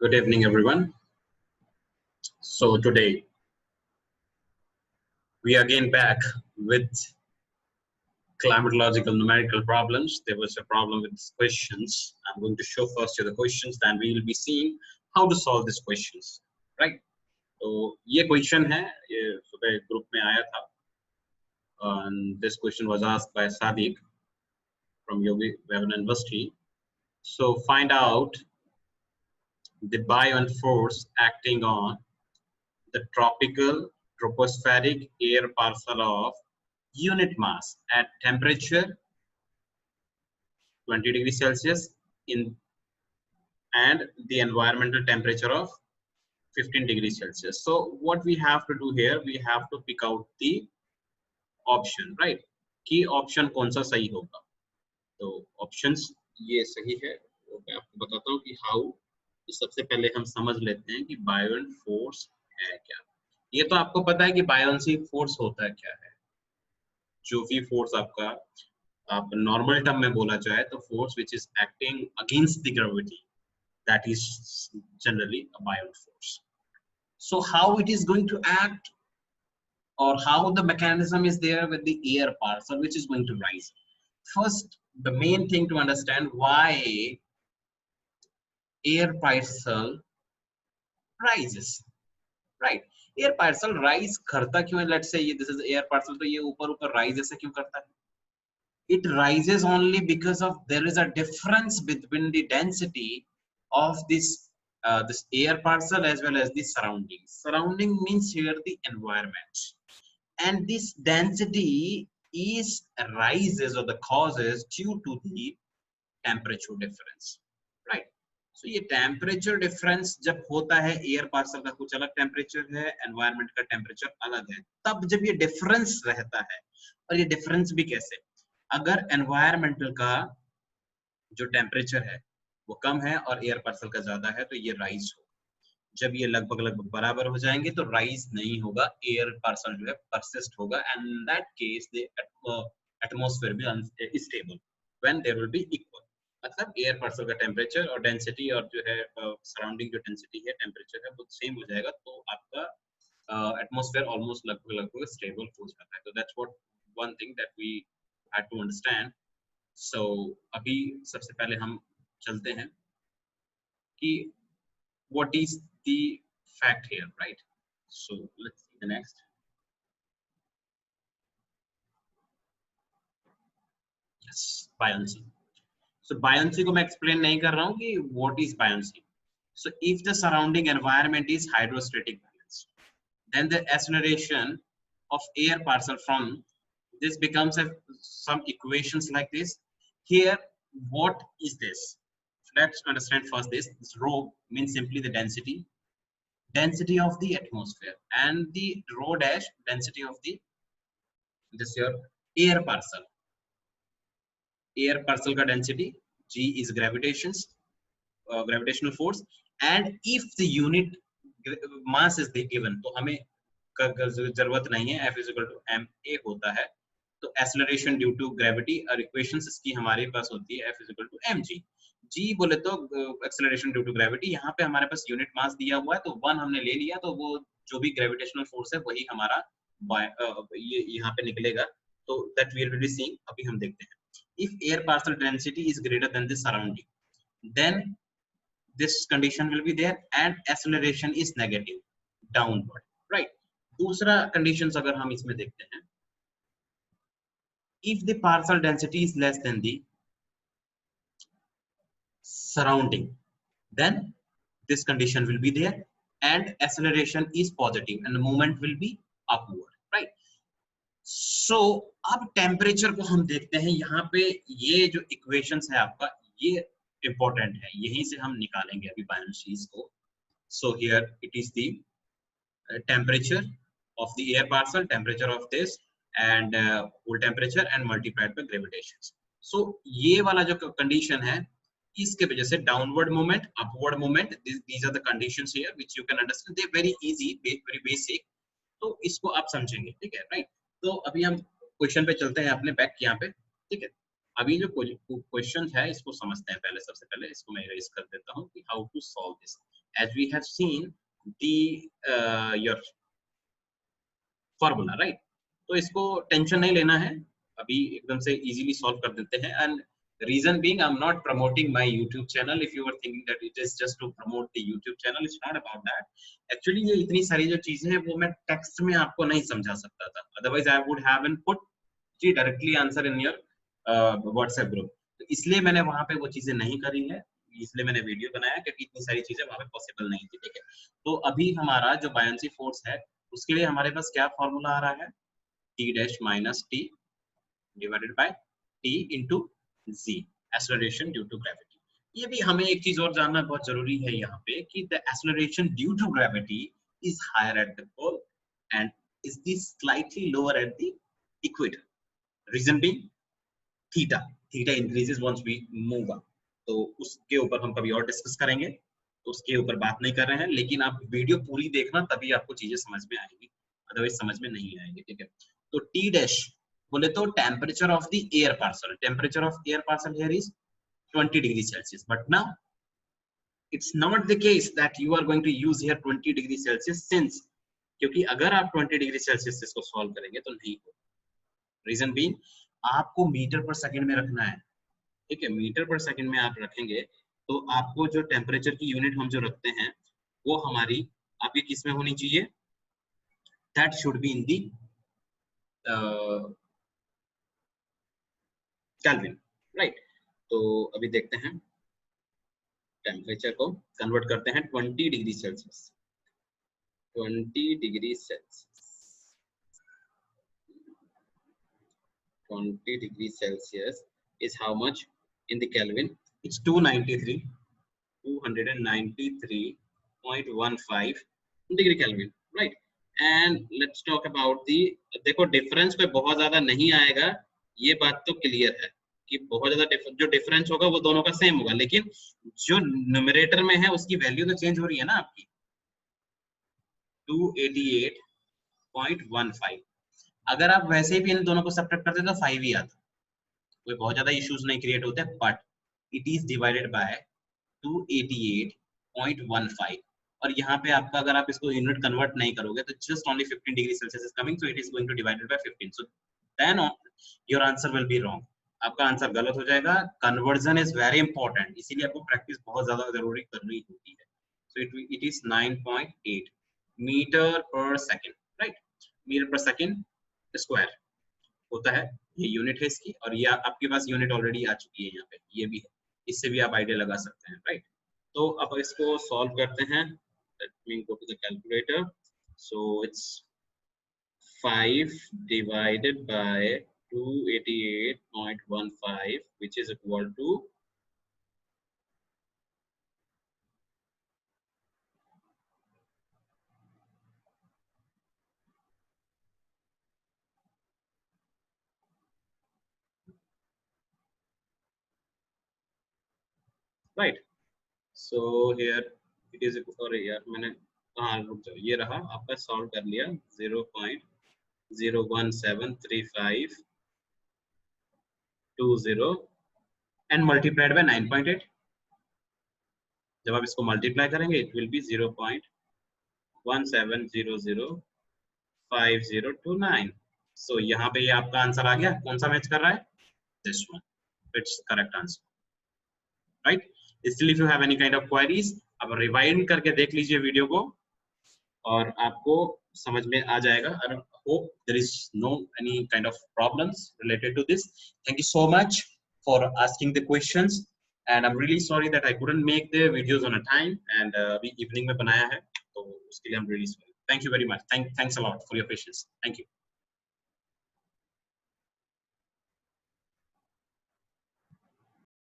Good evening, everyone. So today we are again back with climatological numerical problems. There was a problem with these questions. I'm going to show first you the questions, then we will be seeing how to solve these questions, right? तो ये question है, ये सुबह group में आया था, and this question was asked by Sadiq from Yogi Vevan University. So find out the buoyant force acting on the tropical tropospheric air parcel of unit mass at temperature 20 degrees Celsius in and the environmental temperature of 15 degrees Celsius. So what we have to do here, we have to pick out the option, right? कि option कौन सा सही होगा? तो options ये सही है. तो मैं आपको बताता हूँ कि how. तो सबसे पहले हम समझ लेते हैं कि buoyant force है क्या. ये तो आपको पता है कि buoyancy force होता है क्या है. जो भी force आपका आप नॉर्मल टर्म में बोला जाए तो force which is acting against the gravity that is generally a buoyant force. So how it is going to act or how the mechanism is there with the air parcel which is going to rise. First, the main thing to understand why air parcel rises, right? Air parcel rise करता क्यों है? Let's say this is air parcel, तो ये ऊपर ऊपर rise ऐसे क्यों करता है? It rises only because of there is a difference between the density of this air parcel as well as the surroundings. Surrounding means here the environment, and this density is rises or the causes due to the temperature difference, right? So ये temperature difference जब होता है, air parcel का कुछ अलग temperature है, environment का temperature अलग है, तब जब ये difference रहता है, और ये difference भी कैसे? अगर एनवायरमेंटल का जो टेम्परेचर है वो कम है और एयर पार्सल का ज्यादा है तो ये राइज होगा. जब ये लगभग बराबर हो जाएंगे तो राइज नहीं होगा, एयर पार्सल जो है परसिस्ट होगा, and in that case the atmosphere भी stable when there will be equal. मतलब एयर पार्सल का टेम्परेचर और डेंसिटी और जो है सराउंडिंग जो डेंसिटी है टेम्परेचर है वो सेम हो जाएगा, तो आपका एटमॉस्फेयर ऑलमोस्ट लगभग स्टेबल हो जाता है. तो that's what one thing that we had to understand. So अभी सबसे पहले हम चलते हैं कि what is the fact here, right? So let's see the next. Yes, buoyancy. So buoyancy को मैं explain नहीं कर रहा हूँ कि what is buoyancy. So if the surrounding environment is hydrostatic balance, then the acceleration of air parcel from this becomes some equations like this. Here, what is this? Let's understand first this. This rho means simply the density of the atmosphere, and the rho dash density of the this your air parcel. Air parcel का density G is gravitational force, and if the unit mass is given, तो हमें जरूरत नहीं है, F is equal to ma होता है, तो acceleration due to gravity और इक्वेशंस इसकी हमारे पास होती है F is equal to mg. g बोले तो एक्सेलरेशन ड्यू टू ग्रेविटी, यहाँ पे हमारे पास यूनिट मास दिया हुआ है तो 1 हमने ले लिया, तो वो जो भी ग्रेविटेशनल फोर्स है वही हमारा ये यहाँ पे निकलेगा. तो that we will be seeing. अभी हम देखते हैं. If air parcel density is greater than the surrounding, then this condition will be there and acceleration is negative downward, right? दूसरा conditions अगर हम इसमें देखते हैं, if the parcel density is less than the surrounding, then this condition will be there and acceleration is positive and the movement will be upward, right? So अब temperature को हम देखते हैं. यहाँ पे ये जो equations है आपका, ये important है, यहीं से हम निकालेंगे अभी buoyancies को. So here it is the temperature of the air parcel, temperature of this, and whole temperature and multiplied by gravitation. So ये वाला जो condition है, इसके वजह से downward movement, upward movement, these are the conditions here which you can understand. They very easy, very basic. तो इसको आप समझेंगे, ठीक है, right? तो अभी हम क्वेश्चन पे चलते हैं अपने बैक यहाँ पे, ठीक है. अभी जो क्वेश्चन है इसको समझते हैं. पहले सबसे पहले इसको मैं इरेज कर देता हूँ कि how to solve this. as we have seen the your formula, right? तो इसको टेंशन नहीं लेना है, अभी एकदम से इजीली सॉल्व कर देते हैं. And reason being I am not promoting my YouTube channel. If you are thinking that it is just to promote the YouTube channel, it's not about that. Actually ये इतनी सारी जो चीजें हैं वो मैं टेक्स्ट में आपको नहीं समझा सकता था, otherwise I would have put G directly answer in your WhatsApp group. तो इसलिए मैंने वहां पे वो चीजें नहीं करी है, इसलिए मैंने वीडियो बनाया, क्योंकि इतनी सारी चीजें वहां पे पॉसिबल नहीं थी. ठीक है, तो अभी हमारा जो बायनेंसी फोर्स है उसके लिए हमारे पास क्या फॉर्मूला आ रहा है, T dash minus T divided by T into G, acceleration due to gravity. ये भी हमें एक चीज और जानना बहुत जरूरी है यहाँ पे कि the acceleration due to gravity is higher at the pole and is the slightly lower at the equator. Reason being theta, theta increases once we move up. तो उसके ऊपर हम कभी और डिस्कस करेंगे, तो उसके ऊपर बात नहीं कर रहे हैं, लेकिन आप वीडियो पूरी देखना तभी आपको चीजें समझ में आएगी, अदरवाइज समझ में नहीं आएगी. ठीक है, तो टी डैश बोले तो temperature of the air parcel, temperature of air parcel here is 20 degree Celsius. But now it's not the case that you are going to use here 20 degree Celsius, since क्योंकि अगर आप 20 degree Celsius इसको solve करेंगे तो नहीं हो. Reason being आपको metre पर सेकंड में रखना है. ठीक है, मीटर पर सेकंड में आप रखेंगे तो आपको जो टेम्परेचर की यूनिट हम जो रखते हैं वो हमारी आपकी किस में होनी चाहिए, that should be in the kelvin, right? तो अभी देखते हैं, टेम्परेचर को कन्वर्ट करते हैं 20 degree Celsius. 20 degree Celsius, 20 degree Celsius is how much in the Kelvin? It's 293.15 degree Kelvin, right? And let's talk about the, देखो डिफरेंस पे बहुत ज्यादा नहीं आएगा, ये बात तो क्लियर है कि बहुत ज्यादा जो डिफरेंस होगा वो दोनों का सेम होगा, लेकिन जो न्यूमरेटर में है उसकी वैल्यू तो चेंज हो रही है ना आपकी. 288.15. अगर आप वैसे ही भी इन दोनों को सब्ट्रैक्ट करते तो 5 ही आता, कोई बहुत ज्यादा इश्यूज नहीं क्रिएट होते. But it is divided by 288.15. और यहाँ पे आपका अगर आप इसको यूनिट कन्वर्ट नहीं करोगे तो just only 15 degree Celsius is coming, so it is going to divided by 15. So then your answer will be wrong, आपका आंसर गलत हो जाएगा. कन्वर्जन इज वेरी इंपॉर्टेंट, इसीलिए आपको प्रैक्टिस बहुत ज्यादा जरूरी करनी होती है. सो इट इज 9.8 मीटर पर सेकेंड, राइट? मीटर पर सेकेंड स्क्वायर होता है, ये यूनिट है इसकी, और ये आपके पास यूनिट ऑलरेडी आ चुकी है यहाँ पे, ये भी है, इससे भी आप आइडिया लगा सकते हैं, राइट? तो अब इसको सॉल्व करते हैं. Let me go to the calculator. So it's 5 divided by 288.15 which is equal to right. So here it is, sorry यार मैंने हाँ रुक जाओ, ये रहा आपका, सॉल्व कर लिया. 0.0173520 and multiplied by 9.8. जब आप इसको मल्टीप्लाई करेंगे इट विल बी 0.17005029. सो यहाँ पे ये आपका आंसर आ गया. कौन सा मैच कर रहा है? This one. It's correct answer, right? Still if you have any kind of queries, आप रिवाइंड करके देख लीजिए वीडियो को और आपको समझ में आ जाएगा. I hope there is no any kind of problems related to this. Thank you so much for asking the questions and I'm really sorry that I couldn't make the videos on a time and अभी evening में बनाया है, तो उसके लिए I'm really sorry. Thank you very much. Thanks a lot for your patience. Thank you.